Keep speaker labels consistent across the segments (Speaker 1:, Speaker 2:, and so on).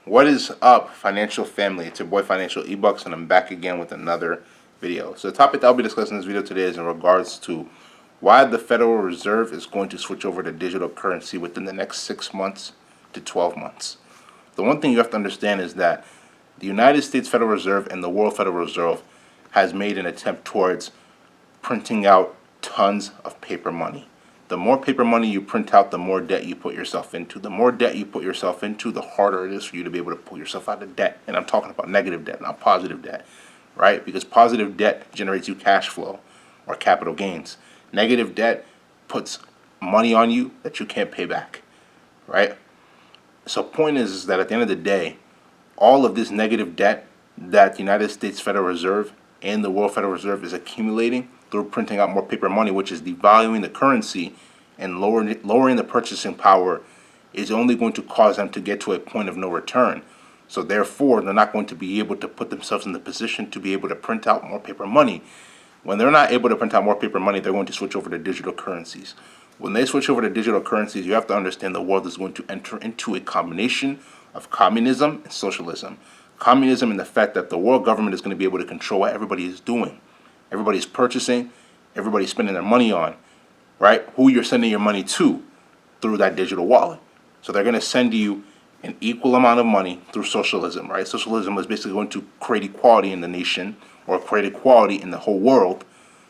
Speaker 1: What is up, financial family? It's your boy Financial eBucks, and I'm back again with another video. So the topic that I'll be discussing in this video today is in regards to why the Federal Reserve is going to switch over to digital currency within the next 6 months to 12 months. The one thing you have to understand is that the United States Federal Reserve and the World Federal Reserve has made an attempt towards printing out tons of paper money. The more paper money you print out, the more debt you put yourself into. The more debt you put yourself into, the harder it is for you to be able to pull yourself out of debt. And I'm talking about negative debt, not positive debt, right? Because positive debt generates you cash flow or capital gains. Negative debt puts money on you that you can't pay back, right? So point is that at the end of the day, all of this negative debt that the United States Federal Reserve and the World Federal Reserve is accumulating through printing out more paper money, which is devaluing the currency and lowering the purchasing power, is only going to cause them to get to a point of no return. So therefore, they're not going to be able to put themselves in the position to be able to print out more paper money. When they're not able to print out more paper money, they're going to switch over to digital currencies. When they switch over to digital currencies, you have to understand the world is going to enter into a combination of communism and socialism. Communism in the fact that the world government is going to be able to control what everybody is doing. Everybody's purchasing, everybody's spending their money on, right? Who you're sending your money to through that digital wallet. So they're going to send you an equal amount of money through socialism, right? Socialism is basically going to create equality in the nation or create equality in the whole world.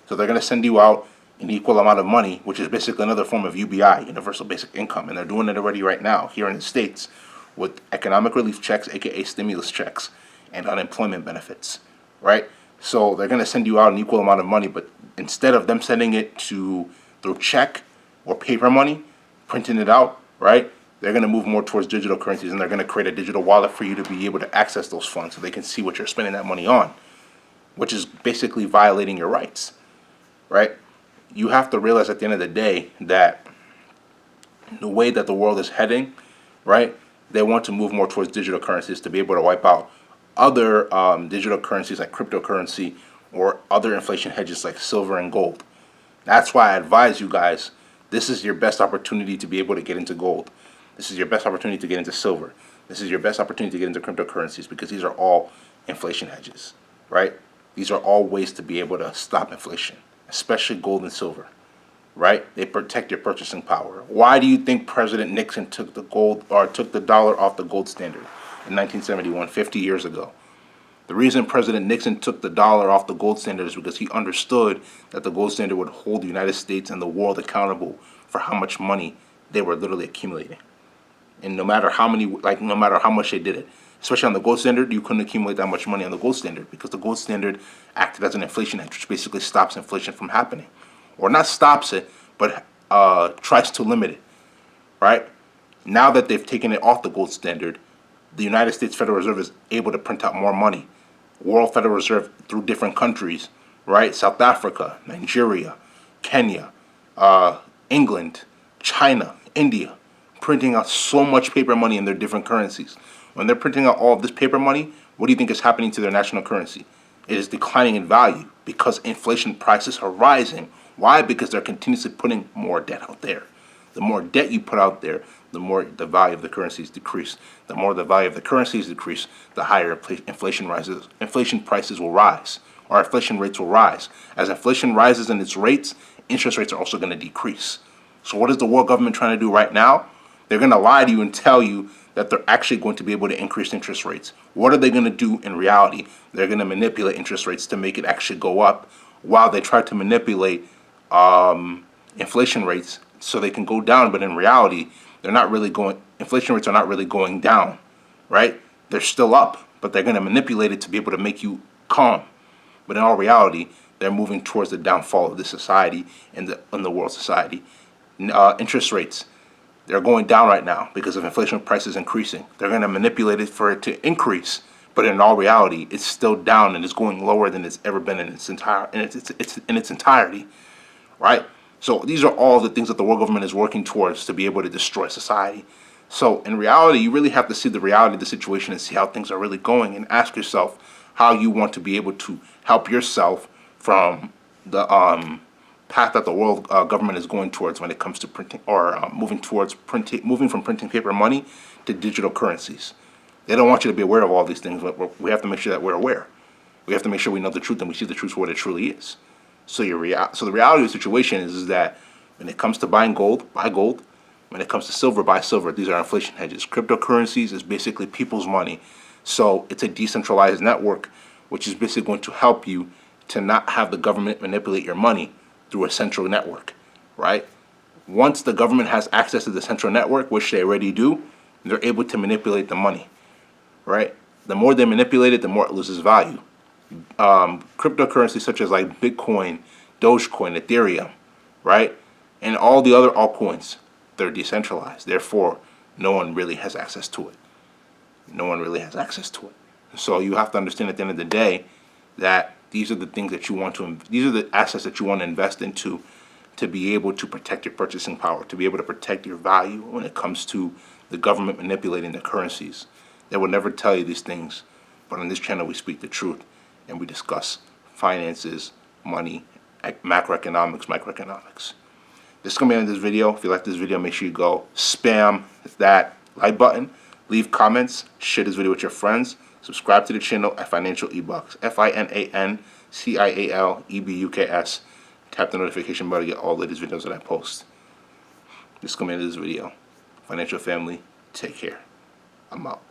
Speaker 1: So they're going to send you out an equal amount of money, which is basically another form of UBI, Universal Basic Income. And they're doing it already right now here in the States with economic relief checks, aka stimulus checks, and unemployment benefits, right? So they're going to send you out an equal amount of money, but instead of them sending it through check or paper money, printing it out, right? They're going to move more towards digital currencies, and they're going to create a digital wallet for you to be able to access those funds so they can see what you're spending that money on, which is basically violating your rights, right? You have to realize at the end of the day that the way that the world is heading, right, they want to move more towards digital currencies to be able to wipe out other digital currencies like cryptocurrency or other inflation hedges like silver and gold. That's why I advise you guys, this is your best opportunity to be able to get into gold. This is your best opportunity to get into silver. This is your best opportunity to get into cryptocurrencies because these are all inflation hedges, right? These are all ways to be able to stop inflation, especially gold and silver, right? They protect your purchasing power. Why do you think President Nixon took the dollar off the gold standard in 1971, 50 years ago? The reason President Nixon took the dollar off the gold standard is because he understood that the gold standard would hold the United States and the world accountable for how much money they were literally accumulating. And no matter how much they did it, especially on the gold standard, you couldn't accumulate that much money on the gold standard because the gold standard acted as an inflation hedge, which basically stops inflation from happening. Or not stops it, but tries to limit it, right? Now that they've taken it off the gold standard, the United States Federal Reserve is able to print out more money. World Federal Reserve through different countries, right? South Africa, Nigeria, Kenya, England, China, India, printing out so much paper money in their different currencies. When they're printing out all of this paper money, what do you think is happening to their national currency? It is declining in value because inflation prices are rising. Why? Because they're continuously putting more debt out there. The more debt you put out there, the more the value of the currencies decrease. The more the value of the currencies decrease, the higher inflation rises. Inflation prices will rise, or inflation rates will rise. As inflation rises in its rates, interest rates are also going to decrease. So what is the world government trying to do right now? They're going to lie to you and tell you that they're actually going to be able to increase interest rates. What are they going to do in reality? They're going to manipulate interest rates to make it actually go up while they try to manipulate inflation rates so they can go down, but in reality, inflation rates are not really going down, right? They're still up, but they're going to manipulate it to be able to make you calm. But in all reality, they're moving towards the downfall of this society and the world society. Interest rates, they're going down right now because of inflation prices increasing. They're going to manipulate it for it to increase, but in all reality, it's still down and it's going lower than it's ever been in its entirety, right? So these are all the things that the world government is working towards to be able to destroy society. So in reality, you really have to see the reality of the situation and see how things are really going and ask yourself how you want to be able to help yourself from the path that the world government is going towards when it comes to printing or moving from printing paper money to digital currencies. They don't want you to be aware of all these things, but we have to make sure that we're aware. We have to make sure we know the truth and we see the truth for what it truly is. So the reality of the situation is that when it comes to buying gold, buy gold. When it comes to silver, buy silver. These are inflation hedges. Cryptocurrencies is basically people's money. So it's a decentralized network, which is basically going to help you to not have the government manipulate your money through a central network, right? Once the government has access to the central network, which they already do, they're able to manipulate the money, right? The more they manipulate it, the more it loses value. Cryptocurrencies such as like Bitcoin, Dogecoin, Ethereum, right? And all the other altcoins, they're decentralized. Therefore, no one really has access to it. No one really has access to it. So you have to understand at the end of the day that these are the things that you want to, these are the assets that you want to invest into to be able to protect your purchasing power, to be able to protect your value when it comes to the government manipulating the currencies. They will never tell you these things, but on this channel we speak the truth and we discuss finances, money, macroeconomics, microeconomics. This is going to be the end of this video. If you like this video, make sure you go spam that like button, leave comments, share this video with your friends, subscribe to the channel at Financial eBucks, FinancialEbuks. Tap the notification bell to get all the latest videos that I post. This is going to be the end of this video. Financial family, take care. I'm out.